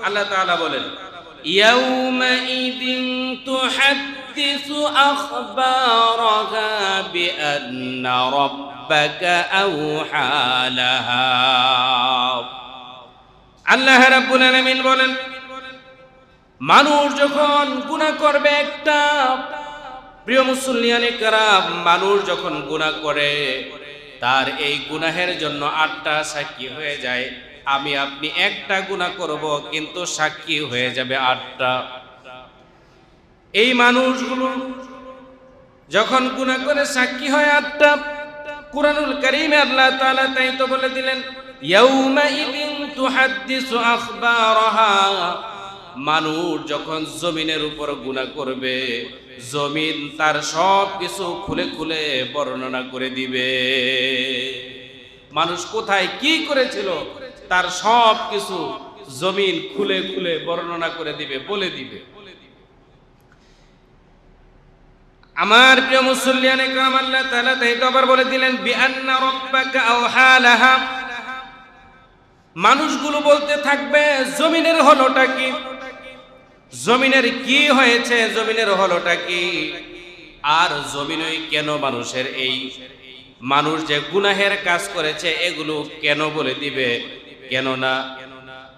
আল্লাহ তাআলা বলেন ইয়াউমাইদিন তুহাদ্দিসু আখবারাহা বিআন্না রাব্বাকা আওহা লাহা। আল্লাহ রাব্বুল আলামিন বলেন মানুষ যখন গুনাহ করবে একটা, প্রিয় মুসল্লিয়ানে কেরাম, মানুষ যখন গুনাহ করে তার এই গুনাহের জন্য 8টা সাক্ষী হয়ে যায়। আমি আপনি একটা গুনাহ করব কিন্তু সাক্ষী হয়ে যাবে 8টা। এই মানুষগুলো যখন গুনাহ করে সাক্ষী হয় 8টা। কুরআনুল কারীমে আল্লাহ তাআলা তাই তো বলে দিলেন ইয়াউমাইদিন তুহাদ্দিসু আখবারাহা। মানুষ যখন জমিনের উপর গুনাহ করবে জমিন তার সব কিছু খুলে খুলে বর্ণনা করে দিবে। মানুষ কোথায় কি করেছিল তার সব কিছু জমিন খুলে খুলে বর্ণনা করে দিবে, বলে দিবে। আমার প্রিয় মুসল্লিয়ানে কেরাম, আল্লাহ তাআলা তাই তো আবার বলে দিলেন বিআন্না রাব্বাকা আওহা লাহা। মানুষগুলো বলতে থাকবে জমিনের হলোটা কি, জমিনের কি হয়েছে, জমিনের হলোটা কি, আর জমিনই কেন মানুষের এই মানুষ যে গুনাহের কাজ করেছে এগুলো কেন বলে দিবে। কেননা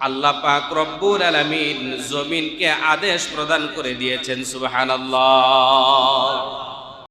আল্লাহ পাক রব্বুল আলামিন জমিনকে আদেশ প্রদান করে দিয়েছেন। সুবহানাল্লাহ।